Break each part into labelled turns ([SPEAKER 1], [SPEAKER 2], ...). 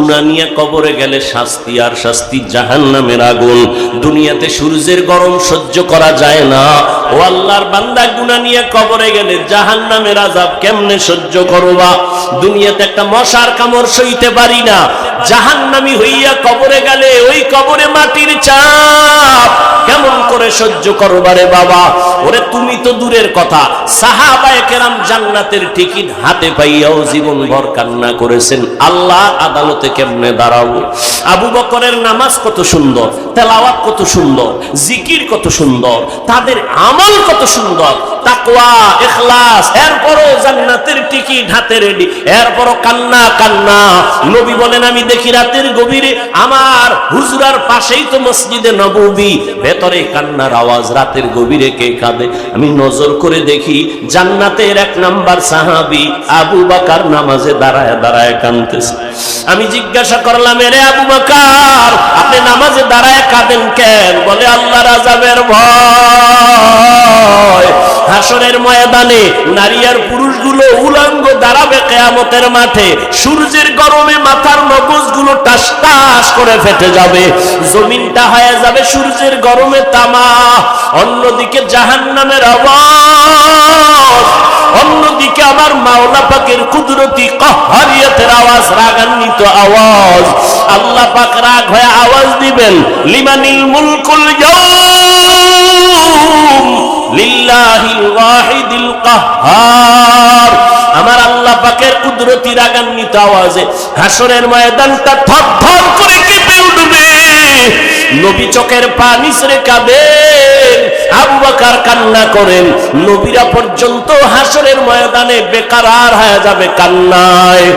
[SPEAKER 1] গুনাহ নিয়ে কবরে গেলে শাস্তি আর শাস্তি জাহান্নামের আগুন। দুনিয়াতে সূর্যের গরম সহ্য করা যায় না, ও আল্লাহর বান্দা গুনাহ নিয়ে কবরে গেলে জাহান্নামের আযাব কেমনে সহ্য করবা? দুনিয়াতে একটা মশার কামড় সইতে পারি না, জাহান্নামী হইয়া কবরে গেলে ওই কবরে মাটির চাপ কেমন করে সহ্য করবা রে বাবা? ওরে তুমি তো দূরের কথা, সাহাবায়ে কেরাম জান্নাতের টিকিট হাতে পাইয়াও জীবনভর কান্না করেছেন, আল্লাহ আদালতে কেমনে দাঁড়াবো। আবু বকরের নামাজ কত সুন্দর, তেলাওয়াত কত সুন্দর, জিকির কত সুন্দর, তাদের আমল কত সুন্দর, তাকওয়া ইখলাস, এরপরও জান্নাতের টিকিট হাতে রেডি, এরপরও কান্না কান্না। নবী বলেন আমি দেখি রাতের গভীরে আমার হুজরার পাশেই তো মসজিদে নববী, ভেতরে কান্নার আওয়াজ, রাতের গভীরে কে কাঁদে? আমি নজর করে দেখি জান্নাতের 1 নাম্বার সাহাবী আবু বকর নামাজে দাঁড়ায় দাঁড়ায় কাঁদতেছে। আমি জিজ্ঞাসা করলাম, এরে আবু বকর, আপনি নামাজে দাঁড়ায় কাঁদেন কেন? বলে আল্লাহর আযাবের ভয়। হাসরের ময়দানে নারী আর পুরুষগুলো উলঙ্গ দাঁড়াবে কিয়ামতের মাঠে, সূর্যের গরমে মাথার মগজগুলো টাস টাস করে ফেটে যাবে, জমিনটা হয়ে যাবে সূর্যের গরমে তামা। অন্যদিকে জাহান্নামের আওয়াজ, অন্যদিকে আমার মাওলা পাকের কুদরতি কাহ্হারিয়তের আওয়াজ, রাগান্বিত আওয়াজ। আল্লাহ পাক রাগ হয়ে আওয়াজ দিবেন, লিমানিল মুলকুল ইয়াউম লিল্লাহিল ওয়াহিদিল কাহ্হার। আমার আল্লাহ পাকের কুদরতি রাগান্বিত আওয়াজে হাসরের ময়দানটা থরথর করে কেঁপে উঠবে। নবী চোখের পানি ছেড়ে কাঁদেন, আবু বকর কান্না করেন, নবীরা পর্যন্ত হাসরের ময়দানে বেকারার হয়ে যাবে কান্নায়।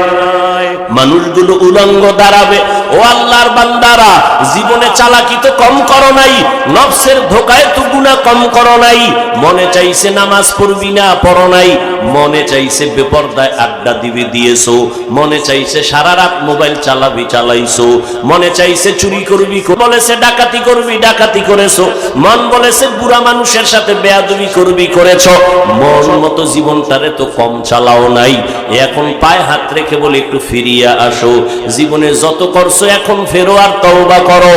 [SPEAKER 1] মানুষগুলো উলঙ্গ দাঁড়াবে। ও আল্লাহর বান্দারা, জীবনে চালাকি তো কম করো নাই, নফসের ধোকায় তো গুনাহ কম করো নাই। মনে চাইছে নামাজ পড়বি না, পড়ো নাই। মনে চাইছে বেপরদায় আড্ডা দিবি, দিয়েছো। মনে চাইছে সারা রাত মোবাইল চালাবি, চালাইছো। মনে চাইছে চুরি করবি, বলেছে ডাকাতি করবি, ডাকাতি করেছো। মন বলেছে বুড়া মানুষের সাথে বেয়াদবি করবি, করেছো। মন মতো জীবনটারে তো কম চালাও নাই। এখন পায়ে হাত রেখে বলে একটু ফিরিয়া আসো, জীবনে যত করছো এখন ফেরো আর তওবা করো।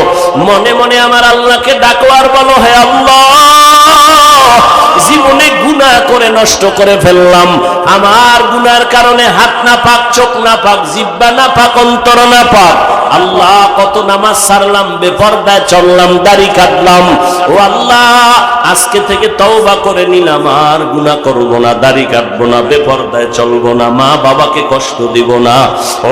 [SPEAKER 1] মনে মনে আমার আল্লাহকে ডাকো আর বলো, হে আল্লাহ, জীবনে গুনাহ করে নষ্ট করে ফেললাম, আমার গুনার কারণে হাত না পাক, চোখ না পাক, জিহ্বা না পাক, অন্তর না পাক। আল্লাহ কত নামাজ ছাড়লাম, বেপরদায় চললাম, দাড়ি কাটলাম। ও আল্লাহ, আজকে থেকে তওবা করে নিলাম, আর গুনাহ করব না, দাড়ি কাটবো না, বেপরদায় চলবো না, মা বাবাকে কষ্ট দিব না।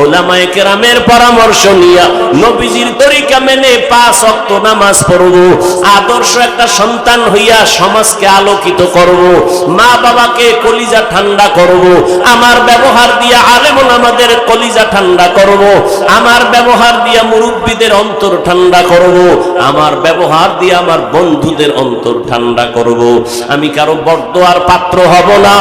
[SPEAKER 1] উলামায়ে কেরামের পরামর্শ নিয়া নবীজির তরিকা মেনে 5 ওয়াক্ত নামাজ পড়ব, আদর্শ একটা সন্তান হইয়া সমাজকে আলোকিত করব, মা বাবাকে কলিজা ঠান্ডা করব, আমার ব্যবহার দিয়া আলেম ওলামাদের কলিজা ঠান্ডা করব, আমার ব্যবহার দিয়া মুরব্বীদের অন্তর ঠান্ডা করব, আমার ব্যবহার দিয়া আমার বন্ধুদের অন্তর ঠান্ডা করব। আমি কারো বরদোয়ার পাত্র হব না।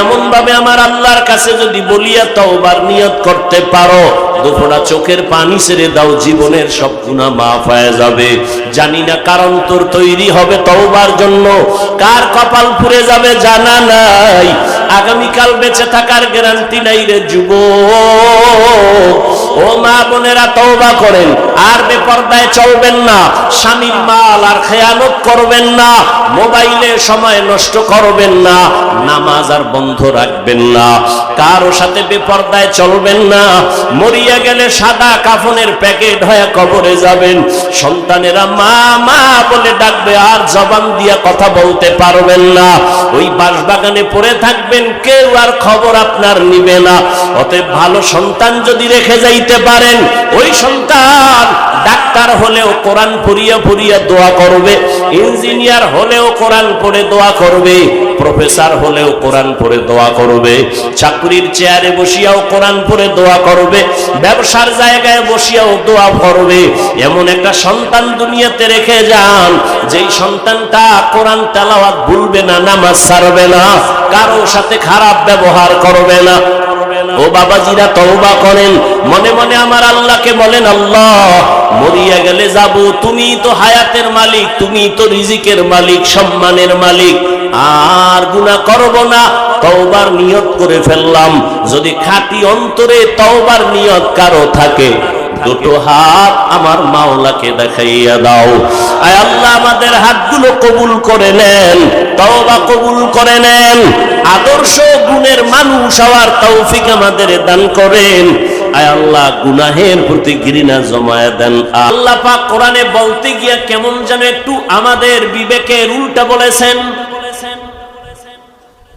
[SPEAKER 1] এমন ভাবে আমার আল্লাহর কাছে যদি বলিয়া তওবার নিয়ত করতে পারো, দুফোঁটা চোখের পানি ছেড়ে দাও, জীবনের সব গুনাহ মাফ হয়ে যাবে। জানি না কার অন্তর তৈরি হবে তওবার জন্য, কার কপাল পুড়ে যাবে জানা নাই। আগামীকাল বেঁচে থাকার গ্যারান্টি নাই রে যুবক। ও মা বোনেরা, তওবা করেন, আর বেপরদায় চলবেন না, স্বামীর মাল আর খেয়ানত করবেন না, মোবাইলে সময় নষ্ট করবেন না, নামাজ আর বন্ধ রাখবেন না, কারো সাথে বেপরদায় চলবেন না। মরিয়া গেলে সাদা কাফনের প্যাকেট হয়ে কবরে যাবেন। সন্তানেরা মা মা বলে ডাকবে, আর জবান দিয়া কথা বলতে পারবেন না। ওই বাঁশবাগানে পড়ে থাকবেন, কেউ আর খবর আপনার নিবে না। অতএব ভালো সন্তান যদি রেখে যাইতে পারেন, ওই সন্তান ডাক্তার হলেও কোরআন পড়িয়া পড়িয়া দোয়া করবে, ইঞ্জিনিয়ার হলেও কোরআন পড়ে দোয়া করবে, প্রফেসর হলেও কোরআন পড়ে দোয়া করবে, চাকরির চেয়ারে বসিয়াও কোরআন পড়ে দোয়া করবে, ব্যবসার জায়গায় বসিয়াও দোয়া করবে। এমন একটা সন্তান দুনিয়াতে রেখে যান, যেই সন্তানটা কোরআন তেলাওয়াত ভুলবে না, নামাজ ছাড়বে না, কারো সাথে খারাপ ব্যবহার করবে না। ও বাবাজিরা, তওবা করেন, মনে মনে আমার আল্লাহকে বলেন, আল্লাহ, মরিয়া গেলে যাব, তুমি তো হায়াতের মালিক, তুমি তো রিজিকের মালিক, সম্মানের মালিক, আর গুনাহ করব না, তওবার নিয়ত করে ফেললাম। যদি খাঁটি অন্তরে তওবার নিয়ত কারো থাকে, দুটো হাত আমার মাওলাকে দেখাইয়া দাও। আয় আল্লাহ, আমাদের হাতগুলো কবুল করে নেন, তওবা কবুল করে নেন, আদর্শ গুণের মানুষ হওয়ার তৌফিক আমাদের দান করেন। আয় আল্লাহ, গুনাহের প্রতি ঘৃণা জমায়ে দেন। আল্লাহ পাক কোরআনে বলতে গিয়া কেমন যেন একটু আমাদের বিবেকের উল্টা বলেছেন।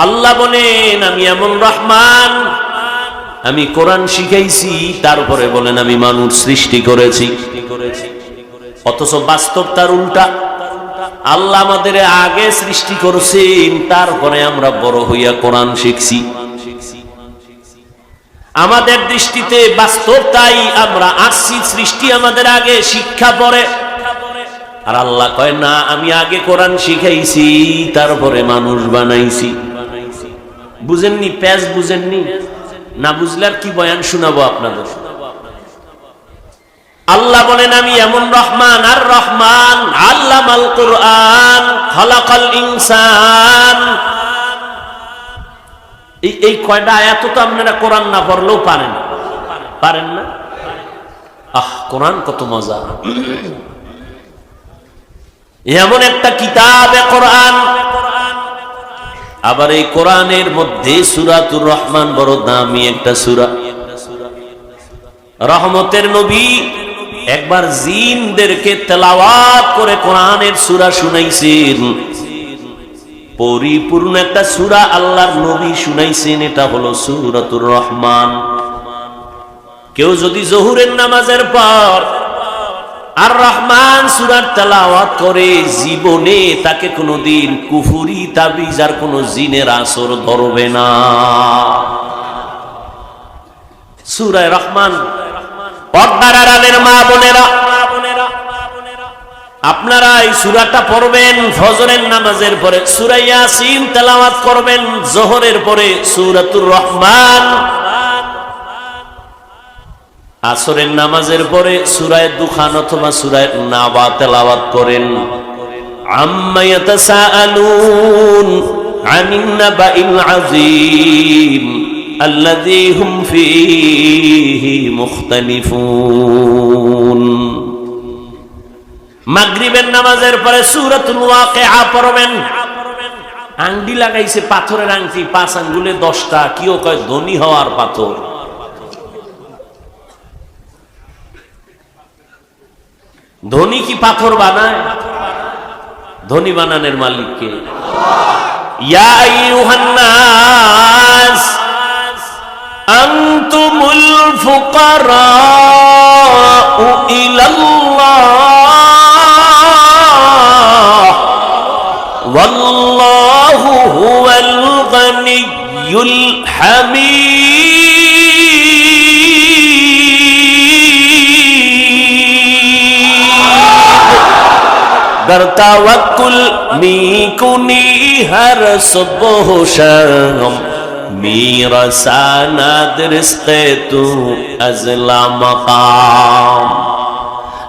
[SPEAKER 1] আল্লাহ বলেন, আমি এমন রহমান, আমি কোরআন শিখাইছি, তারপরে বলেন আমি মানুষ সৃষ্টি করেছি। অথচ বাস্তব তার উল্টা। আল্লাহ আমাদের আগে সৃষ্টি করছেন, তারপরে আমরা বড় হইয়া কোরআন শিখছি। আমাদের দৃষ্টিতে বাস্তব তাই, আমরা আসছি, সৃষ্টি আমাদের আগে, শিক্ষা পরে। আর আল্লাহ কয় না, আমি আগে কোরআন শিখাইছি, তারপরে মানুষ বানাইছি। বুঝেননি? প্যাচ বুঝেননি? না বুঝলে আর কি বয়ান শোনাবো আপনাদের? আল্লাহ বলেন, আমি এমন রহমান, আর রহমান আল্লামাল কুরআন খালাকাল ইনসান। এই কয়টা আয়াত তো আপনারা কোরআন না পড়লেও পারেন না? কোরআন কত মজা! এমন একটা কিতাবে কোরআন। আবার এই কোরআনের মধ্যে সূরাতুর রহমান বড় দামি একটা সূরা। রহমতের নবী একবার জিনদেরকে তেলাওয়াত করে কোরআনের সূরা শুনাইছেন। পরিপূর্ণ একটা সূরা আল্লাহর নবী শুনাইছেন, এটা হলো সূরাতুর রহমান। কেউ যদি জোহরের নামাজের পর আর রহমান সূরার তেলাওয়াত করে, জীবনে তাকে কোনোদিন কুফরি তাবিজ আর কোন জিনের আসর ধরবে না। সূরা রহমান। পর্দার আড়ালের মা বোনেরা, আপনারা এই সূরাটা পড়বেন ফজরের নামাজের পরে, সূরা ইয়াসিন তেলাওয়াত করবেন জোহরের পরে, সূরাতুর রহমান। আসরের নামাজের পরে সূরা দুখান অথবা সূরা নাবা তেলাওয়াত করেন। আম্মা ইয়াতাসাআলুন আনিন নাবাইল আযীম আল্লাযী হুম ফীহি মুখতালিফুন। মাগরিবের নামাজের পরে সূরাতুল ওয়াকিআ পড়বেন। আংটি লাগাইছে, পাথরের আংটি, 5 আঙ্গুলে 10টা, কিও কয় ধনী হওয়ার পাথর। ধনী কি পাথর বানায়? ধনী বানানোর মালিক কে? ইয়া আইয়ুহান নাস আনতুমুল ফুকারাউ ইলাল্লাহ ওয়াল্লাহু হুয়াল গানিয়্যুল হামিদ। در توکل میکنی هر صبح و شام میرساند رزق تو از لامقام।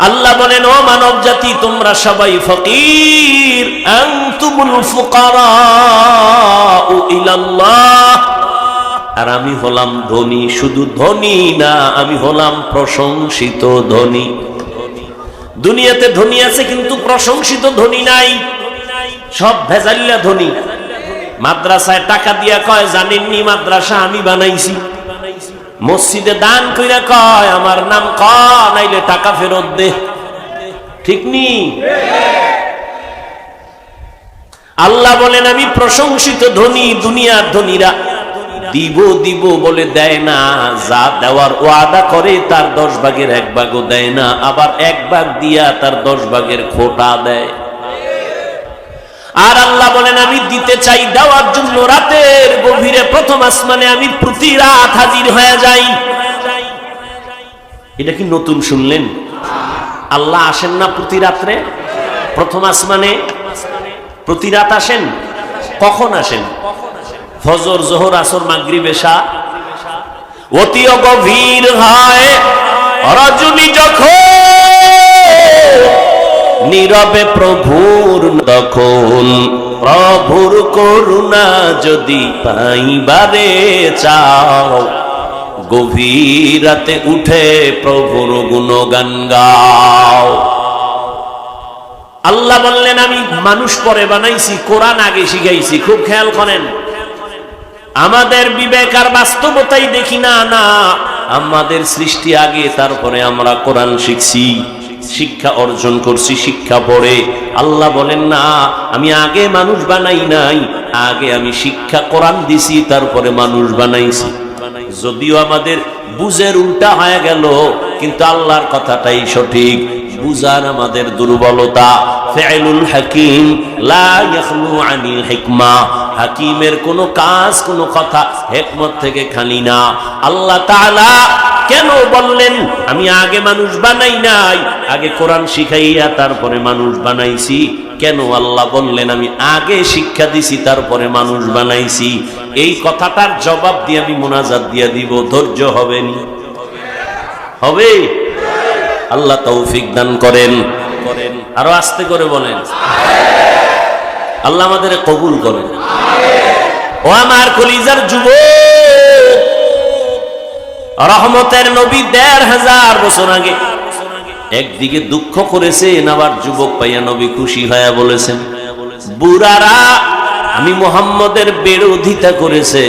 [SPEAKER 1] আল্লাহ বলেন, ও মানব জাতি, তোমরা সবাই ফকির। আনতুমুল ফুকারাউ ইলাল্লাহ, আর আমি হলাম ধনী। শুধু ধনী না, আমি হলাম প্রশংসিত ধনী। দুনিয়াতে ধনী আছে কিন্তু প্রশংসিত ধনী নাই, সব ভেজালিয়া ধনী। মাদ্রাসায় টাকা দিয়া কয়, জানেননি মাদ্রাসা আমি বানাইছি। মসজিদে দান কইরা কয়, আমার নাম ক, নাইলে টাকা ফেরত দে। ঠিক নি? আল্লাহ বলেন, আমি প্রশংসিত ধনী। দুনিয়ার ধনীরা দিব দিব বলে দেয় না, যা দেওয়ার ওয়াদা করে তার 10 ভাগের 1 ভাগও দেয় না, আবার 1 ভাগ দিয়া তার 10 ভাগের খোটা দেয়। আর আল্লাহ বলেন, আমি দিতে চাই, দেওয়ার জন্য রাতের গভীরে প্রথম আসমানে আমি প্রতি রাত হাজির হয়ে যাই। এটা কি নতুন শুনলেন? আল্লাহ আসেন না প্রতি রাত্রে? প্রথম আসমানে প্রতি রাত আসেন। কখন আসেন? ফজর, জোহর, আসর, মাগরিব, এশা। অতি গভীর হয় রজনী যখন, নীরবে প্রভুর তখন। প্রভুর করুণা যদি পাইবারে চাও, গভীর রাতে উঠে প্রভুর গুণগান গাও। আল্লাহ বললেন আমি মানুষ পরে বানাইছি, কোরআন আগে শিখাইছি। খুব খেয়াল করেন, আমাদের বিবেক আর বাস্তবতাই দেখি না, না আমাদের সৃষ্টি আগে, তারপরে আমরা কোরআন শিখছি, শিক্ষা অর্জন করছি শিক্ষা পড়ে। আল্লাহ বলেন না আমি আগে মানুষ বানাই নাই, আগে আমি শিক্ষা কোরআন দিছি, তারপরে মানুষ বানাইছি। যদিও আমাদের বুঝের উল্টা হয়ে গেল, কিন্তু আল্লাহর কথাটাই সঠিক। বুঝার আমাদের দুর্বলতা। ফিআলুল হাকিম লা ইয়াখলু আনিল হিকমা, হাকিমের কোন কাজ কোন কথা হিকমত থেকে খালি না। আল্লাহ তাআলা কেন বললেন আমি আগে মানুষ বানাই নাই, আগে কোরআন শিখাইয়া তারপরে মানুষ বানাইছি? কেন আল্লাহ বললেন আমি আগে শিক্ষা দিছি তারপরে মানুষ বানাইছি? এই কথাটার জবাব দিয়ে আমি মুনাজাত দিয়ে দিব। ধৈর্য হবে নি? হবে? আল্লাহ তৌফিক দান করেন। আরো আস্তে করে বলেন আল্লাহ আমাদের কবুল করেন। ও আমার কলিজার যুবক, রহমতের নবী ১৫০০ বছর আগে একদিকে দুঃখ করেছেন, আবার যুবক পাইয়া নবী খুশি হয়ে বলেছেন বুড়ারা আমি মুহাম্মদের বিরোধিতা করেছে,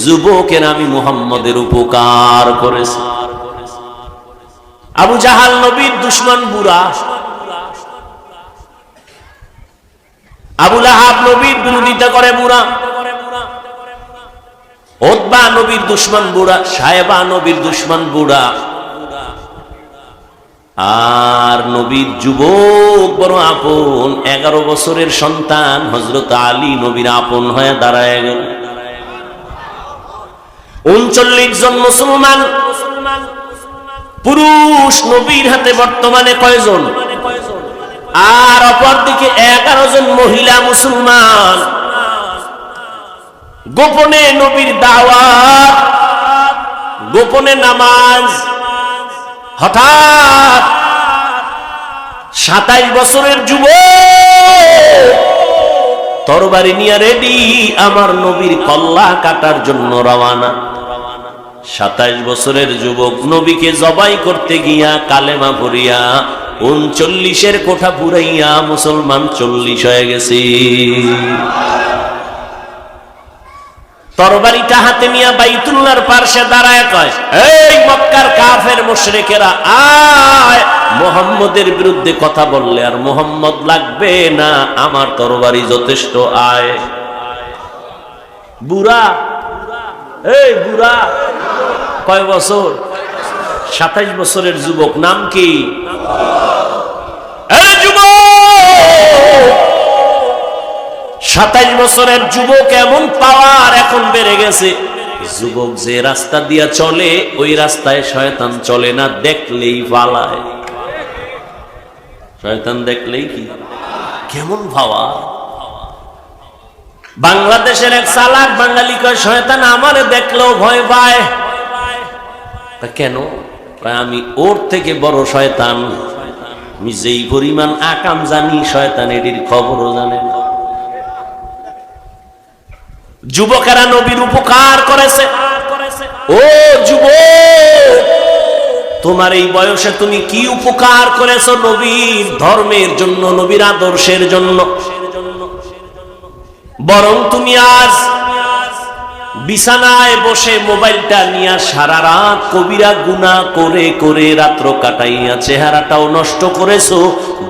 [SPEAKER 1] যুবকেরা আমি মুহাম্মদের উপকার করেছে। আবু জাহাল নবীর দুশমন বুড়া, আবু লাহাব নবীর বিরোধিতা করে বুড়া, উতবা নবীর দুশমন বুড়া, সায়বা নবীর দুশমন বুড়া, আর নবীর যুবক বড় আপন 11 বছরের সন্তান হযরত আলী নবীর আপন হয়ে দাঁড়ায় গেল। 39 জন মুসলমান পুরুষ নবীর হাতে বর্তমানে কয়জন? আর অপরদিকে 11 জন মহিলা মুসলমান। গোপনে নবীর দাওয়াত, গোপনে নামাজ। হঠাৎ 27 বছরের যুবক তরবারি নিয়ে রেডি, আমার নবীর কল্লা কাটার জন্য রওয়ানা। 27 বছরের যুবক নবীকে জবাই করতে গিয়া কালেমা পড়িয়া 39-এর কোঠা পুরাইয়া মুসলমান 40 হয়ে গেছে। তরবারিটা হাতে নিয়ে বাইতুল্লাহর পাশে দাঁড়ায় কয়, এই মক্কার কাফের মুশরিকেরা, আয় মুহাম্মদের বিরুদ্ধে কথা বললে আর মুহাম্মদ লাগবে না, আমার তরবারি যথেষ্ট, আয়। বুড়া, এই বুড়া কয় বছর? 27 বছরের যুবক। নাম কি? এই যুবক 27 বছরের যুবক, এমন পাওয়ার এখন বেড়ে গেছে। যুবক যে রাস্তা দিয়া চলে ওই রাস্তায় শয়তান চলে না, দেখলেই পালায়। শয়তান দেখলেই কি কেমন ভাবা। বাংলাদেশের এক চালাক বাঙালি কয় শয়তান আমারে দেখলেও ভয় পায়। কেন? আমি ওর থেকে বড় শয়তান, আমি যেই পরিমাণ আকাম জানি শয়তান এটির খবরও জানে না। যুবকেরা নবীর উপকার করেছে। ও যুবক, তোমার এই বয়সে তুমি কি উপকার করেছো নবীর ধর্মের জন্য, নবীর আদর্শের জন্য? বরং তুমি আজ বিছানায় বসে মোবাইলটা নিয়ে সারা রাত কবিরা গুনাহ করে করে রাত্র কাটাইয়া চেহারাটাও নষ্ট করেছো,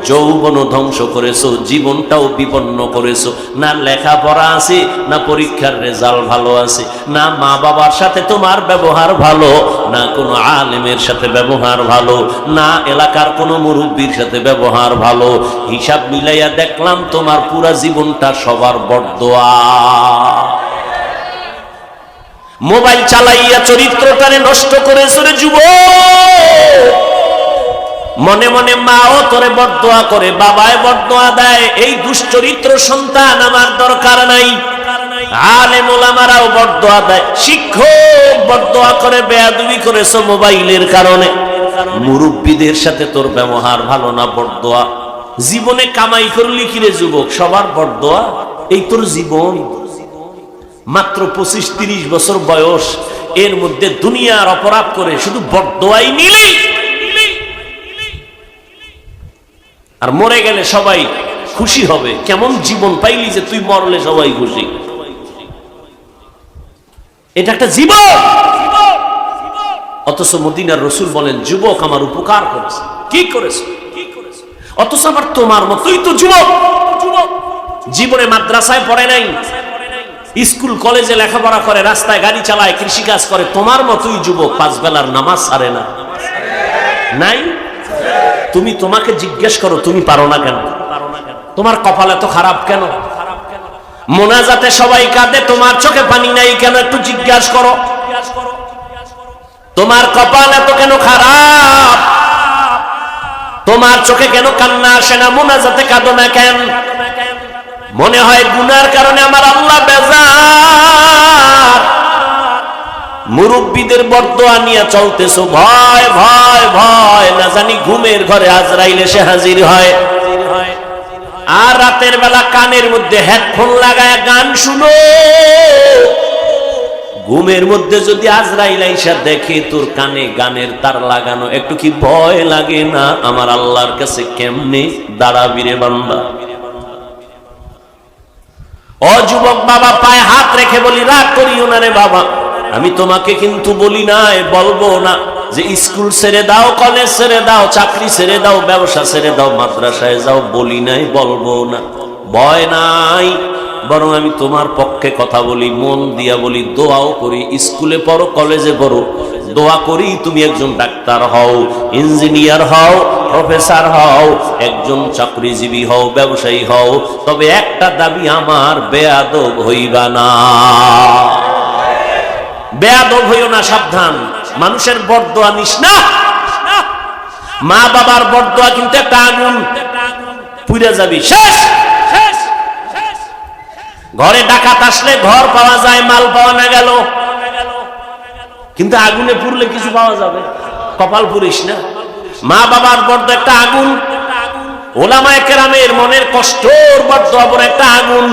[SPEAKER 1] যৌবনও ধ্বংস করেছো, জীবনটাও বিপন্ন করেছো। না লেখাপড়া আছে, না পরীক্ষার রেজাল্ট ভালো আছে, না মা বাবার সাথে তোমার ব্যবহার ভালো, না কোনো আলেমের সাথে ব্যবহার ভালো, না এলাকার কোনো মুরব্বীর সাথে ব্যবহার ভালো। হিসাব মিলাইয়া দেখলাম তোমার পুরা জীবনটা সবার বরদোয়া। মোবাইল চালাইয়া চরিত্রটারে নষ্ট করেছ রে যুবক। মনে মনে মাও তোরে বরদোয়া করে, বাবায় বরদোয়া দেয়, এই দুশ্চরিত্র সন্তান আমার দরকার নাই। আলেম ওলামারাও বরদোয়া দেয়, শিক্ষক বরদোয়া করে, বেয়াদবি করেছ মোবাইলের কারণে। মুরব্বীদের সাথে তোর ব্যবহার ভালো না, বরদোয়া। জীবনে কামাই করলি কি রে যুবক? সবার বরদোয়া। এই তোর জীবন, মাত্র 25-30 বছর বয়স, এর মধ্যে দুনিয়ার অপরাধ করে শুধু বরদোয়াই নিলেই, আর মরে গেলে সবাই খুশি হবে। কেমন জীবন পাইলি যে তুই মরলে সবাই খুশি? এটা একটা জীবন। অথচ মদিনার রাসূল বলেন, যুবক আমার উপকার করেছে। কি করেছে? অথচ আবার তোমার মতোই তো যুবক, জীবনে মাদ্রাসায় পড়ে নাই, স্কুল কলেজে লেখাপড়া করে, রাস্তায় গাড়ি চালায়, কৃষিকাজ করে, তোমার মতোই যুবক, 5 বেলার নামাজ ছাড়ে না। নাই? তুমি তোমাকে জিজ্ঞেস করো, তুমি পারো না কেন? তোমার কপাল এত খারাপ কেন? মোনাজাতে সবাই কাঁদে, তোমার চোখে পানি নাই কেন? একটু জিজ্ঞাসা করো। তোমার কপাল এত কেন খারাপ? তোমার চোখে কেন কান্না আসে না? মোনাজাতে কাঁদো না কেন? মনে হয় গুনার কারণে আমার আল্লাহ বেজার। মুরব্বীদের বরদোয়া নিয়ে চলতেছো, ভয় ভয় ভয়, না জানি ঘুমের ঘরে আজরাইল এসে হাজির হয়। আর রাতের বেলা কানের মধ্যে হেডফোন লাগায় গান শুনো। ঘুমের মধ্যে যদি আজরাইল আইসা দেখে তোর কানে গানের তার লাগানো, একটু কি ভয় লাগে না? আমার আল্লাহর কাছে কেমনে দাঁড়াবি রে বান্দা? ও যুবক বাবা, পায়ে হাত রেখে বলি, রাগ করিও না রে বাবা। আমি তোমাকে কিন্তু বলি নাই, বলবো না যে স্কুল ছেড়ে দাও, কলেজ ছেড়ে দাও, চাকরি ছেড়ে দাও, ব্যবসা ছেড়ে দাও, মাদ্রাসায় যাও, বলি নাই, বলবো না, ভয় নাই। বরং আমি তোমার পক্ষে কথা বলি, মন দিয়া বলি, দোয়াও করি। স্কুলে পড়ো, কলেজে পড়ো, দোয়া করি তুমি একজন ডাক্তার হও, ইঞ্জিনিয়ার হও, প্রফেসর হও, একজন চাকরিজীবী হও, ব্যবসায়ী হও। তবে একটা দাবি আমার, বেয়াদব হইবা না। বেয়াদব হইও না, সাবধান। মানুষের বরদোয়া নিস না। মা বাবার বরদোয়া কিন্তু একটা আগুন, পুড়ে যাবি, শেষ। ঘরে ডাকাত আসলে ঘর পাওয়া যায়, মাল পাওয়া না গেল, কিন্তু আগুনে পুড়লে কিছু পাওয়া যাবে? কপাল পুড়িস না। মা বাবার বরদোয়া একটা আগুন, ওলামায়ে কেরামের মনের কষ্টর বরদোয়া বড় একটা আগুন,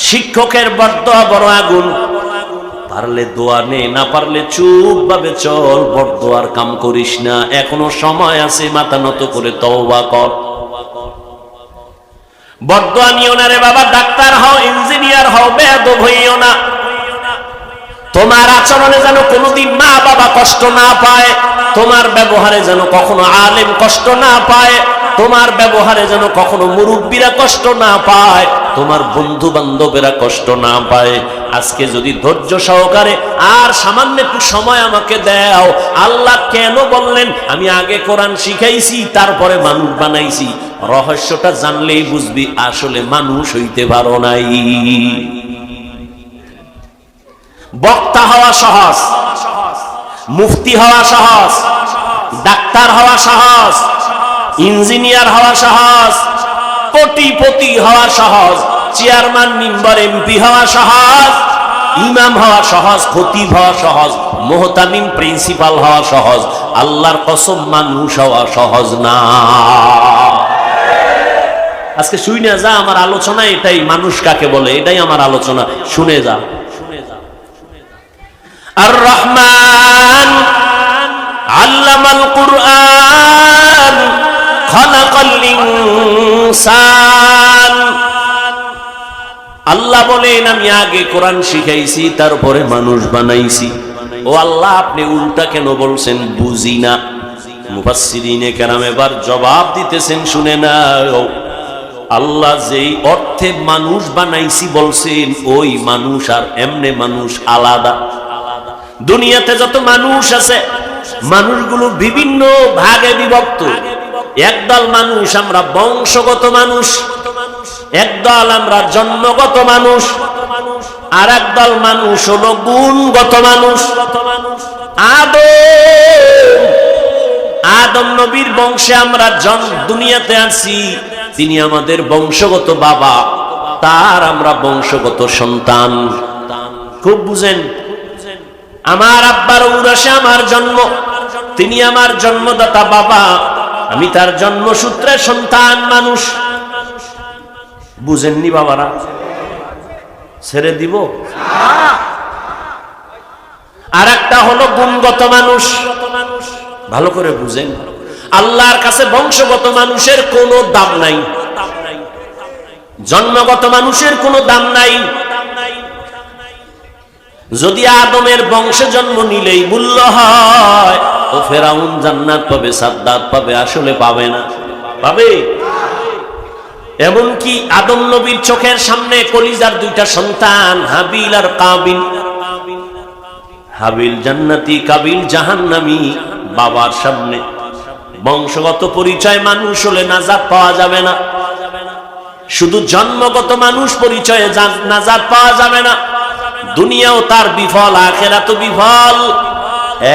[SPEAKER 1] শিক্ষকের বরদোয়া বড় আগুন। পারলে দোয়া নে, না পারলে চুপ ভাবে চল, বরদোয়ার কাম করিস না। এখনো সময় আছে, মাথা নত করে তওবা কর। বরদোয়া নিও না রে বাবা। ডাক্তার হও, ইঞ্জিনিয়ার হও, বেয়াদব হইও না। তোমার আচরণে যেন কোনোদিন মা বাবা কষ্ট না পায়, তোমার ব্যবহারে যেন কখনো আলেম কষ্ট না পায়, তোমার ব্যবহারে যেন কখনো মুরব্বীরা কষ্ট না পায়, তোমার বন্ধু বান্ধবেরা কষ্ট না পায়। আজকে যদি ধৈর্য সহকারে আর সামান্য একটু সময় আমাকে দাও, আল্লাহ কেন বললেন? আমি আগে কোরআন শিখাইছি, তারপরে মানুষ বানাইছি। রহস্যটা জানলেই বুঝবি আসলে মানুষ হইতে পারো নাই। বক্তা হওয়া সহজ, মুফতি হওয়া সহজ, ডাক্তার হওয়া সহজ, ইঞ্জিনিয়ার হওয়া সহজ, কোটিপতি হওয়া সহজ, চেয়ারম্যান মেম্বার এমপি হওয়া সহজ, ইমাম হওয়া সহজ, খতিব হওয়া সহজ, মুহতামিম প্রিন্সিপাল হওয়া সহজ। আল্লাহর কসম, মানুষ হওয়া সহজ না। আজকে শুনে যা, আমার আলোচনা এটাই। মানুষ কাকে বলে এটাই আমার আলোচনা, শুনে যা। আর রহমান আল্লামাল কুরআন খালাকাল ইনসান। আল্লাহ বলেন, আমি আগে কোরআন শিখাইছি, তারপরে মানুষ বানাইছি। ও আল্লাহ, আপনি উল্টা কেন বলছেন? বুঝি না। মুফাসসিরিনে কেরাম এবার জবাব দিতেছেন, শুনে নাও। আল্লাহ যেই অর্থে মানুষ বানাইছি বলছেন, ওই মানুষ আর এমনে মানুষ আলাদা। দুনিয়াতে যত মানুষ আছে, মানুষগুলো বিভিন্ন ভাগে বিভক্ত। একদল মানুষ আমরা বংশগত মানুষ, একদল আমরা জন্মগত মানুষ, আর একদল মানুষ হলো গুণগত মানুষ। আদম নবীর বংশে আমরা দুনিয়াতে আছি, তিনি আমাদের বংশগত বাবা, তার আমরা বংশগত সন্তান। খুব বুঝেন, আমার আব্বার ঔরসে আমার জন্ম, তিনি আমার জন্মদাতা বাবা, আমি তার জন্মসূত্রে সন্তান মানুষ। বুঝেননি বাবারা? ছেড়ে দিব? আর একটা হলো গুণগত মানুষ। ভালো করে বুঝেন, আল্লাহর কাছে বংশগত মানুষের কোনো দাম নাই, জন্মগত মানুষের কোনো দাম নাই। যদি আদমের বংশে জন্ম নিলেই মূল্য হয়, ও ফেরাউন জান্নাত পাবে, সাদ্দাত পাবে, আসলে পাবে না। পাবে? এমনকি আদম নবীর চোখের সামনে কলিজার দুইটা সন্তান হাবিল আর কাবিল, হাবিল জান্নাতি, কাবিল জাহান্নামী, বাবার সামনে বংশগত পরিচয় মানুষ হলে নাজাত পাওয়া যাবে না, শুধু জন্মগত মানুষ পরিচয়ে নাজাত পাওয়া যাবে না। দুনিয়াও তার বিফল, আখিরাতও বিফল।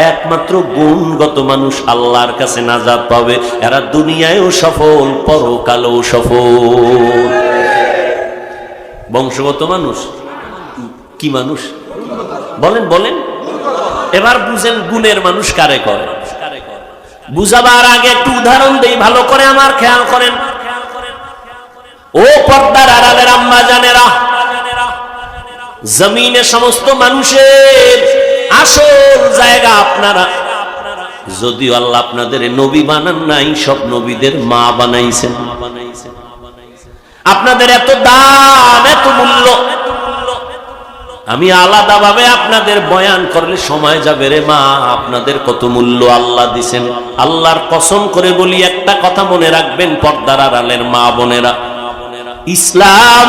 [SPEAKER 1] একমাত্র গুণগত মানুষ আল্লাহর কাছে নাজাত পাবে, এরা দুনিয়ায়ও সফল, পরকালেও সফল। বংশগত মানুষ কি মানুষ বলেন? বলেন এবার বুঝেন গুণের মানুষ কারে করে। বুঝাবার আগে একটু উদাহরণ দেই, ভালো করে আমার খেয়াল করেন। ও পর্দার আড়ালের আম্মা জানেরা, জমিনে সমস্ত মানুষের আসল জায়গা আপনারা। যদিও আল্লাহ আপনাদের নবী বানান নাই, সব নবীদের মা বানাইছেন। আপনাদের এত দাম, এত মূল্য, আমি আলাদাভাবে আপনাদের বয়ান করলে সময় যাবে রে মা। আপনাদের কত মূল্য আল্লাহ দিছেন। আল্লাহর কসম করে বলি, একটা কথা মনে রাখবেন পর্দার আড়ালের মা বোনেরা, ইসলাম,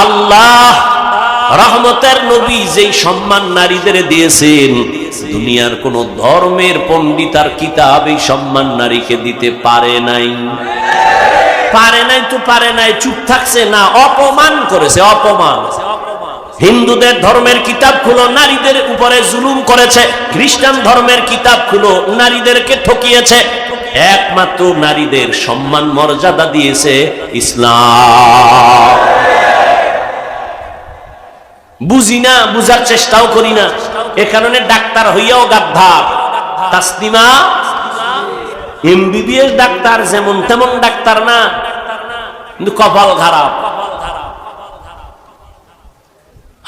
[SPEAKER 1] আল্লাহ, রহমতের নবী যেই সম্মান নারীদের দিয়েছেন, দুনিয়ার কোন ধর্মের পণ্ডিত আর কিতাব এই সম্মান নারীকে দিতে পারে নাই। পারে নাই তো পারে নাই, চুপ থাকছে না, অপমান করেছে, অপমান। হিন্দুদের ধর্মের কিতাব খুলো, নারীদের উপরে জুলুম করেছে। খ্রিস্টান ধর্মের কিতাব খুলো, নারীদেরকে ঠকিয়েছে। একমাত্র নারীদের সম্মান মর্যাদা দিয়েছে ইসলাম। বুঝি না, বুঝার চেষ্টাও করি না, এ কারণে ডাক্তার হইয়াও গাদ্দার। তাসলিমা এমবিবিএস ডাক্তার, যেমন তেমন ডাক্তার না, কিন্তু কপাল খারাপ।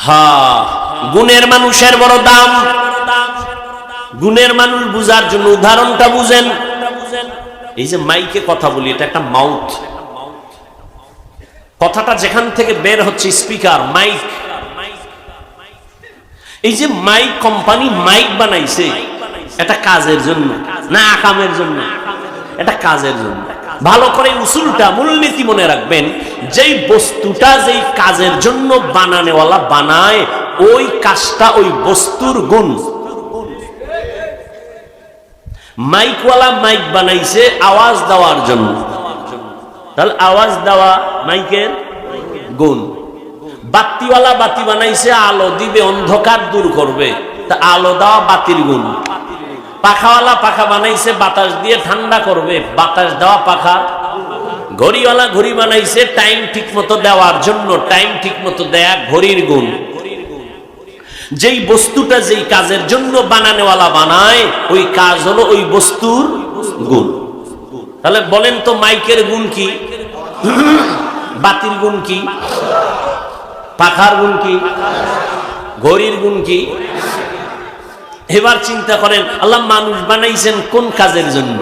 [SPEAKER 1] হ্যাঁ, গুণের মানুষের বড় দাম। গুণের মানুষ বুঝার জন্য উদাহরণটা বুঝেন। এই যে মাইকে কথা বলি, এটা একটা মাউথ। কথাটা যেখান থেকে বের হচ্ছে স্পিকার, মাইক। এই যে মাইক কোম্পানি মাইক বানাইছে, এটা কাজের জন্য না আকামের জন্য? এটা কাজের জন্য। ভালো করে উসুলটা, মূলনীতি মনে রাখবেন। যেই বস্তুটা যেই কাজের জন্য বানানেওয়ালা বানায়, ওই কাজটা ওই বস্তুর গুণ। মাইকওয়ালা মাইক বানাইছে আওয়াজ দেওয়ার জন্য, তাহলে আওয়াজ দেওয়া মাইকের গুণ। বাতিওয়ালা বাতি বানাইছে আলো দিবে, অন্ধকার দূর করবে, তা আলো দেওয়া বাতির গুণ। পাখাওয়ালা পাখা বানাইছে বাতাস দিয়ে ঠান্ডা করবে, বাতাস দেওয়া পাখা। ঘড়িওয়ালা ঘড়ি বানাইছে টাইম ঠিক মতো দেওয়ার জন্য, টাইম ঠিক মতো দেয়া ঘড়ির গুণ। যেই বস্তুটা যেই কাজের জন্য বানানেওয়ালা বানায়, ওই কাজ হলো ওই বস্তুর গুণ। তাহলে বলেন তো মাইকের গুণ কি? বাতির গুণ কি? পাখার গুণ কি? ঘড়ির গুণ কি? এবার চিন্তা করেন, আল্লাহ মানুষ বানাইছেন কোন কাজের জন্য?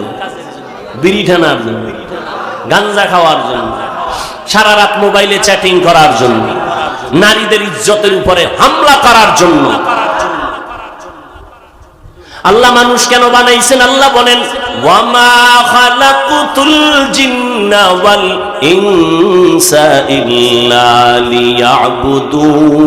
[SPEAKER 1] বিড়ি টানার জন্য, গাঞ্জা খাওয়ার জন্য, সারা রাত মোবাইলে চ্যাটিং করার জন্য, নারীদের ইজ্জতের উপরে হামলা করার জন্য। আল্লাহ মানুষ কেন বানাইছেন? আল্লাহ বলেন, ওয়ামা খালাকুতুল জিন্না ওয়াল ইনসা ইল্লা লিয়াবুদুন।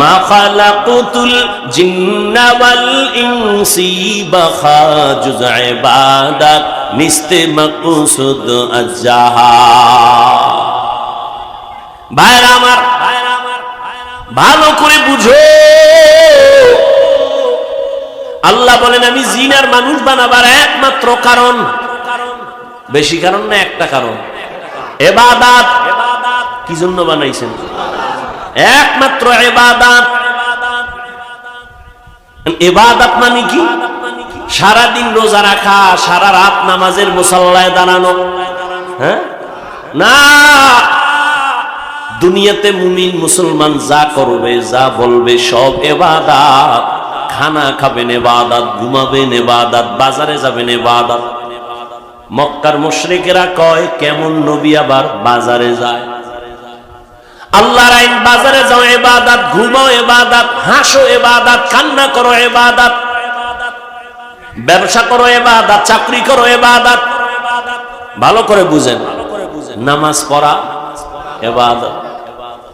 [SPEAKER 1] মা খালাকুতুল জিন্না ওয়াল ইনসি বাখাজুজ ইবাদাত নিস্তে মাকসুদ আজাহা। ভাইরা আমার, ভালো করে বুঝো। আল্লাহ বলেন, আমি জিন আর মানুষ বানাবার একমাত্র কারণ, বেশি কারণ না, একটা কারণ, ইবাদত। কি জন্য বানাইছেন? একমাত্র ইবাদত। ইবাদত মানে কি? সারাদিন রোজা রাখা, সারা রাত নামাজের মুসাল্লায় দাঁড়ানো? হ্যাঁ না, দুনিয়াতে মুমিন মুসলমান যা করবে যা বলবে সব ইবাদত। খানা খাবেন ইবাদত, ঘুমাবেন ইবাদত, বাজারে যাবেন ইবাদত। মক্কার মুশরিকেরা কয় কেমন নবী আবার বাজারে যায়? আল্লাহর আইন বাজারে যাও ইবাদত, ঘুমাও ইবাদত, হাসো ইবাদত, কান্না করো ইবাদত, ব্যবসা করো ইবাদত, চাকরি করো ইবাদত। ভালো করে বুঝেন, নামাজ পড়া ইবাদত।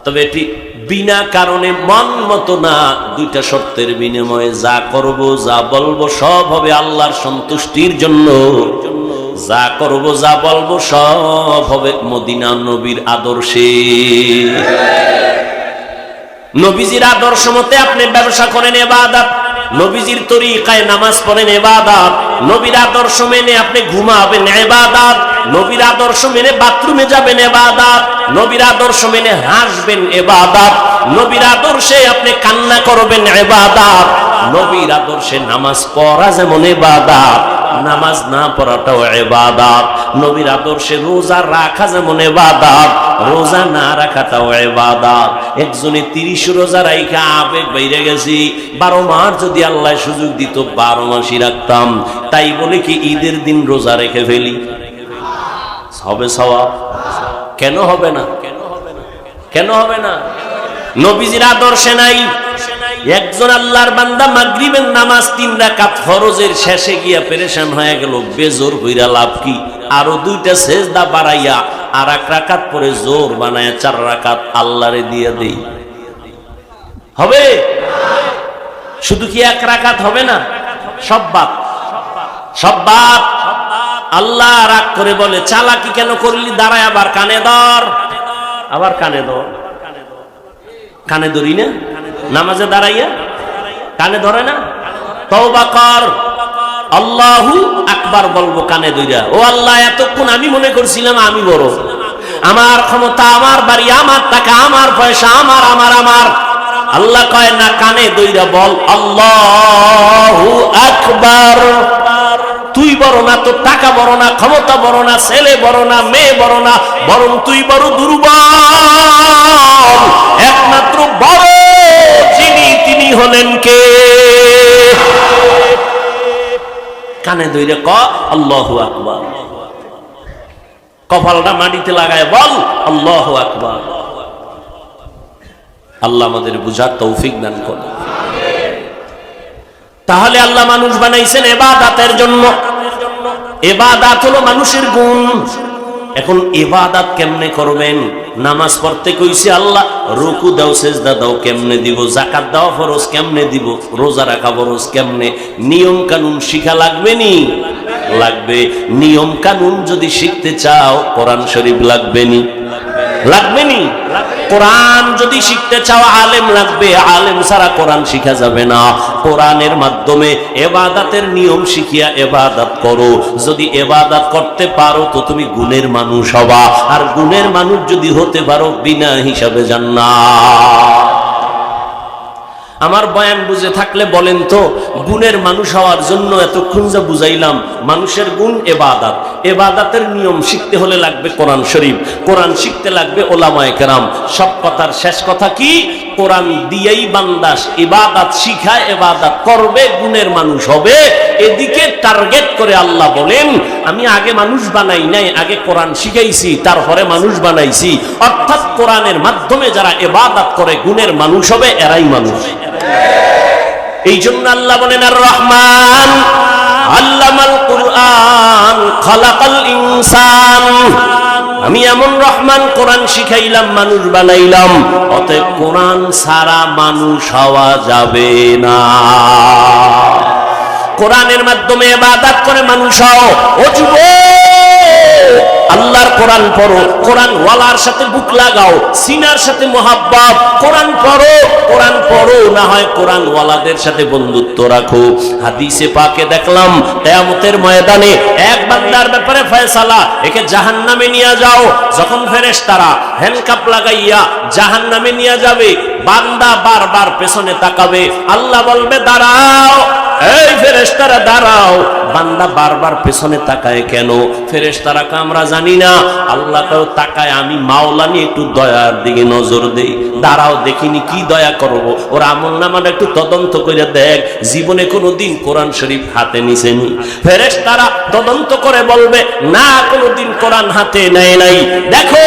[SPEAKER 1] তবে এটি বিনা কারণে মন মতো না, দুইটা শর্তের বিনিময়ে যা করব যা বলবো সব হবে আল্লাহর সন্তুষ্টির জন্য। যা করব যা বলবো সব হবে মদিনা নবীর আদর্শে। নবীজির আদর্শ মতে আপনি ব্যবসা করেন ইবাদত, নবীজির তরিকায় নামাজ পড়েন ইবাদত, নবীর আদর্শ মেনে আপনি ঘুমাবেন ইবাদত, নবীর আদর্শ মেনে বাথরুমে যাবেন ইবাদত, নবীর আদর্শ মেনে হাসবেন ইবাদত, নবীর আদর্শে আপনি কান্না করবেন ইবাদত, নবীর আদর্শে নামাজ পড়া যেমন ইবাদত, নামাজ না পড়াটাও ইবাদত, নবীর আদর্শে রোজা রাখা যেমন ইবাদত, রোজা না রাখাটাও ইবাদত। একজনে 30 রোজা রাখা আবেগ বাইরে গেছি, 12 মাস যদি আল্লাহ সুযোগ দিত 12 মাসই রাখতাম। তাই বলে কি ঈদের দিন রোজা রেখে ফেলি? হবে সওয়াব? কেন হবে না? কেন হবে না? নবীজির আদর্শে নাই। একজন আল্লাহর বান্দা মাগরিবের নামাজ 3 রাকাত ফরজের শেষে গিয়া পেরেশান হয়ে গেল, বেজোর কইরা লাভ কি? আরো 2টা সেজদা বাড়াইয়া আর 1 রাকাত পরে জোর বানায়া 4 রাকাত আল্লাহরে দিয়ে দেই, হবে? শুধু কি 1 রাকাত হবে না? সব বাদ, সব বাদ। আল্লাহ রাগ করে বলে, চালাকি কেন করলি? দাঁড়ায় আবার কানে ধর, আবার কানে ধর। কানে ধরি না? নামাজে দাঁড়াইয়া কানে ধরে না? তওবা কর, আল্লাহু আকবার বলবো কানে ধইরা। ও আল্লাহ, এতক্ষণ আমি মনে করছিলাম আমি বড়, আমার ক্ষমতা, আমার বাড়ি, আমার টাকা, আমার পয়সা, আমার আমার আমার। আল্লাহ কয় না, কানে ধইরা বল আল্লাহু আকবার। তুই বড় না, তোর টাকা বড় না, ক্ষমতা বড় না, ছেলে বড় না, মেয়ে বড় না, বরং তুই বড় দুর্বল। একমাত্র বড় যিনি, তিনি হলেন কে? কানে ধরে ক আল্লাহু আকবার, কপালটা মাটিতে লাগায় বল আল্লাহু আকবার। আল্লাহ আমাদের বুঝার তৌফিক দান করুন। তাহলে আল্লাহ মানুষ বানাইছেন ইবাদতের জন্য। ইবাদত হলো মানুষের গুণ। এখন ইবাদত কেমনে করবেন? নামাজ পড়তে কইছে আল্লাহ, রুকু দাও সেজদা দাও কেমনে দিব? যাকাত দাও ফরজ কেমনে দিব? রোজা রাখা ফরজ কেমনে? নিয়ম কানুন শিখা লাগবে নি? লাগবে। নিয়ম কানুন যদি শিখতে চাও কোরআন শরীফ লাগবে নি? লাগবে নি? কোরআন যদি শিখতে চাও আলেম লাগবে, আলেম ছাড়া কোরআন শিখা যাবে না। কোরআনের মাধ্যমে ইবাদতের নিয়ম শিখিয়া ইবাদত করো। যদি ইবাদত করতে পারো তো তুমি গুণের মানুষ হবা, আর গুণের মানুষ যদি হতে পারো বিনা হিসাবে জান্নাত। আমার বয়ান বুঝে থাকলে বলেন তো, গুণের মানুষ হওয়ার জন্য এতক্ষণ যা বুঝাইলাম, মানুষের গুণ ইবাদত। ইবাদতের নিয়ম শিখতে হলে লাগবে কোরআন শরীফ, কোরআন শিখতে লাগবে ওলামায়ে কেরাম। সব কথার শেষ কথা কি? কোরআন দিয়েই বান্দা ইবাদত শিখায়, ইবাদত করবে, গুণের মানুষ হবে। এদিকে টার্গেট করে আল্লাহ বলেন, আমি আগে মানুষ বানাই নাই, আগে কোরআন শিখাইছি, তারপরে মানুষ বানাইছি। অর্থাৎ কোরআনের মাধ্যমে যারা ইবাদত করে গুণের মানুষ হবে, এরাই মানুষ। এই জন্য আল্লাহ বলেন, আর রহমান আল্লামাল কুরআন খালাকাল ইনসান। আমি এমন রহমান, কোরআন শিখাইলাম, মানুষ বানাইলাম। অতএব কোরআন ছাড়া মানুষ হওয়া যাবে না। কোরআনের মাধ্যমে ইবাদত করে মানুষ হও। ও যুবক, আল্লাহর কোরআন পড়ো, কোরআন ওয়ালার সাথে বুক লাগাও, সিনার সাথে মোহাব্বত। কোরআন পড়ো, কোরআন পড়ো, না হয় কোরআন ওয়ালাদের সাথে বন্ধুত্ব রাখো। হাদিসে পাকে দেখলাম, কিয়ামতের ময়দানে এক বান্দার ব্যাপারে ফয়সালা, একে জাহান্নামে নিয়ে যাও। যখন ফেরেশতারা হ্যান্ডকাপ লাগাইয়া জাহান্নামে নিয়ে যাবে, বান্দা বারবার পেছনে তাকাবে। আল্লাহ বলবে, দাঁড়াও, এই ফেরেশতারা দাঁড়াও। বান্দা বারবার পেছনে তাকায় কেন? ফেরেশতারা কয় আমরা জানি না। আল্লাহ কয় তাকায় আমি মাওলা নিয়ে একটু দয়ার দিকে নজর দেই, দাঁড়াও দেখিনি কি দয়া করব। ওর আমলনামাটা একটু তদন্ত করে দেখ, জীবনে কোনোদিন কোরআন শরীফ হাতে নিছেনি? ফেরেশতারা তদন্ত করে বলবে না, কোনোদিন কোরআন হাতে নেয় নাই। দেখো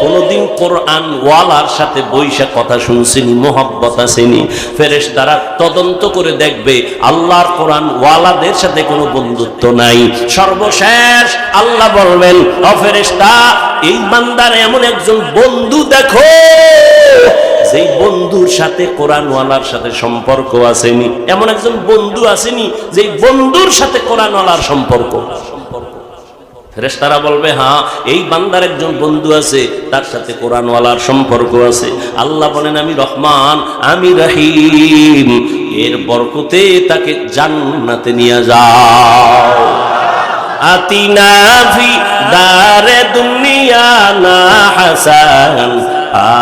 [SPEAKER 1] কোনদিন কোরআন ওয়ালার সাথে বৈশা কথা শুনছেনি, মোহাব্বত আসেনি? ফেরেশতারা তদন্ত করে দেখবে আল্লাহর কোরআন ওয়ালাদের সাথে কোনো বন্ধুত্ব নাই। সর্বশেষ আল্লাহ বলবেন ও ফেরেশতা, এই বান্দার এমন একজন বন্ধু দেখো যেই বন্ধুর সাথে কোরআন ওয়ালার সাথে সম্পর্ক আসেনি। এমন একজন বন্ধু আসেনি যেই বন্ধুর সাথে কোরআন ওয়ালার সম্পর্ক। ফেরেশতারা বলবে হ্যাঁ, এই বান্দার একজন বন্ধু আছে, তার সাথে কোরআনওয়ালার সম্পর্ক আছে। আল্লাহ বলেন আমি রহমান, আমি রহিম, এর বরকতে তাকে জান্নাতে নিয়ে যাও। আতিনা ফি দারে দুনিয়া না হাসান,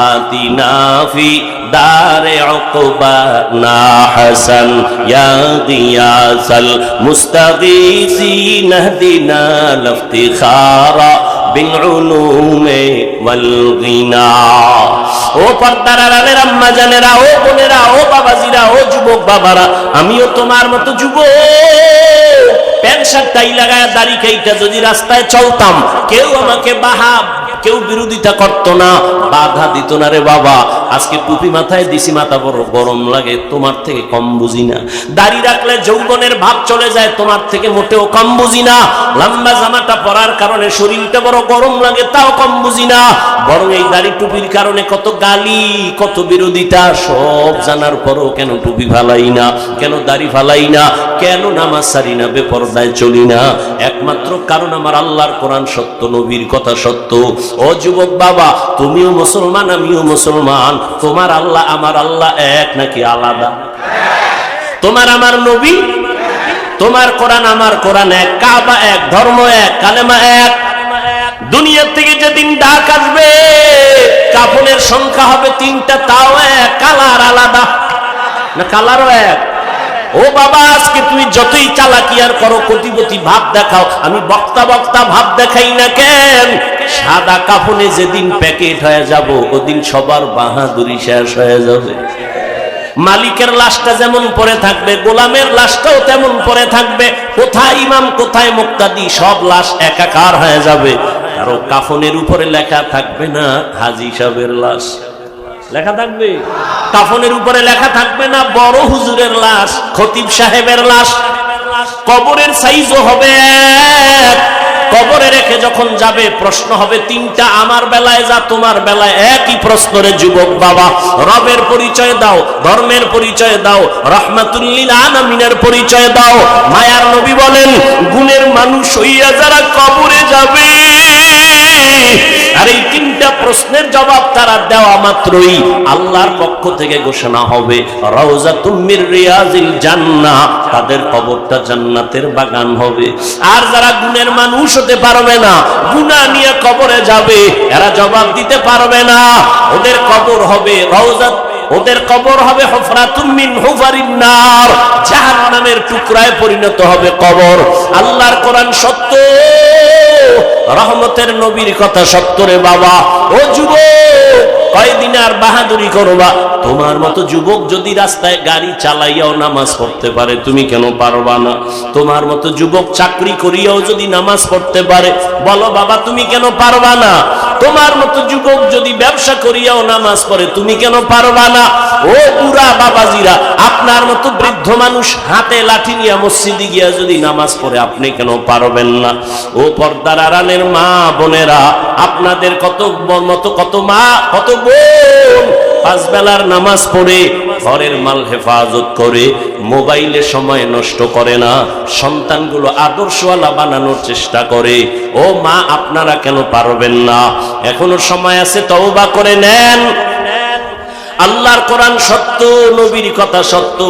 [SPEAKER 1] আতিনা ফি দারে উকবা না হাসান, ইয়া গিয়াসাল মুস্তাগীসিন ইহদিনা লিফতিখারা বিল উলুমে ওয়াল গিনা। ও পর্দার আড়ালের আম্মা জানেরা, ও বোনেরা, ও বাবাজিরা, ও যুবক বাবারা, আমিও তোমার মতো যুবক। প্যান্ট শার্ট টাই লাগায় দাড়ি কাইটা যদি রাস্তায় চলতাম, কেউ আমাকে কেউ বিরোধিতা করতো না, বাধা দিত না। রে বাবা, আজকে টুপি মাথায় দিছি, মাথা বড় গরম লাগে, তোমার থেকে কম বুঝি না। দাড়ি রাখলে যৌবনের ভাব চলে যায়, তোমার থেকে মোটেও কম বুঝি না। লম্বা জামাটা পরার কারণে শরীরটা বড় গরম লাগে, তাও কম বুঝি না। বরং এই দাড়ি টুপির কারণে কত গালি, কত বিরোধিতা, সব জানার পরও কেন টুপি ফালাই না, কেন দাড়ি ফালাই না, কেন নামাজ সারি না, বেপরদায় চলি না? একমাত্র কারণ আমার আল্লাহর কোরআন সত্য, নবীর কথা সত্য। ও যুবক বাবা, তুমিও মুসলমান, আমিও মুসলমান। তোমার আল্লাহ আমার আল্লাহ এক নাকি আলাদা? তোমার আমার নবী, তোমার কোরআন আমার কোরআন এক, কাবা এক, ধর্ম এক, কালেমা এক। দুনিয়া থেকে যেদিন ডাক আসবে, কাফনের সংখ্যা হবে 3টা, তাও এক, কালার আলাদা না, কালারও এক। ও বাবা, আজকে তুমি যতই চালাকি আর করো, কোটিপতি ভাব দেখাও, আমি বক্তা বক্তা ভাব দেখাই না কেন, সাদা কাফনে যেদিন প্যাকেট হয়ে যাব, ওদিন সবার বাহাদুরি শেষ হয়ে যাবে। মালিকের লাশটা যেমন পড়ে থাকবে, গোলামের লাশটাও তেমন পড়ে থাকবে। কোথায় ইমাম, কোথায় মুক্তাদি, সব লাশ একাকার হয়ে যাবে। আর কাফনের উপরে লেখা থাকবে না হাজী সাহেবের লাশ, লেখা থাকবে? কাফনের উপরে লেখা থাকবে না বড় হুজুরের লাশ, খতিব সাহেবের লাশ। কবরের সাইজও হবে এক। কবরে রেখে যখন যাবে, প্রশ্ন হবে 3টা, আমার বেলায় যা তোমার বেলায় একই প্রশ্ন। রে যুবক বাবা, রবের পরিচয় দাও, ধর্মের পরিচয় দাও, রহমাতুল লিল আলামিনের পরিচয় দাও। মায়ার নবী বলেন, গুণের মানুষ হইয়া যারা কবরে যাবে, আর এই 3টা প্রশ্নের জবাব তারা দেওয়া মাত্রই আল্লাহর পক্ষ থেকে ঘোষণা হবে রাউযাতুম মির রিয়াজিল জান্নাহ, তাদের কবরটা জান্নাতের বাগান হবে। আর যারা গুণের মানুষ হতে পারবে না, গুনাহ নিয়ে কবরে যাবে, এরা জবাব দিতে পারবে না। ওদের কবর হবে রাউযাত, ওদের কবর হবে হুফরাতুম মিন হুফারিন নার, জাহান্নামের টুকরায় পরিণত হবে কবর। আল্লাহর কোরআন সত্য, রহমতের নবীর কথা সত্য। রে বাবা, ও যুবক, কয়দিন আর বাহাদুরি করবা? তোমার মতো যুবক যদি রাস্তায় গাড়ি চালাইয়াও নামাজ পড়তে পারে, তুমি কেন পারবা না? তোমার মতো যুবক চাকরি করিয়াও যদি নামাজ পড়তে পারে, বলো বাবা তুমি কেন পারবা না? তোমার মতো যুবক যদি ব্যবসা করিয়াও নামাজ পড়ে, তুমি কেন পারবা না? ও বুড়া বাবাজিরা, আপনার মতো বৃদ্ধ মানুষ হাতে লাঠি নিয়ে মসজিদে গিয়া যদি নামাজ পড়ে, আপনি কেন পারবেন না? ও পর্দার আড়ালের মা বোনেরা, আপনাদের কত মা, কত বোন 5 বেলার নামাজ পড়ে, ঘরের মাল হেফাজত করে, মোবাইলে সময় নষ্ট করে না, সন্তানগুলো আদর্শওয়ালা বানানোর চেষ্টা করে। ও মা, আপনারা কেন পারবেন না? এখনো সময় আছে, তওবা করে নেন। আল্লাহর কোরআন সত্য, নবীর কথা সত্য।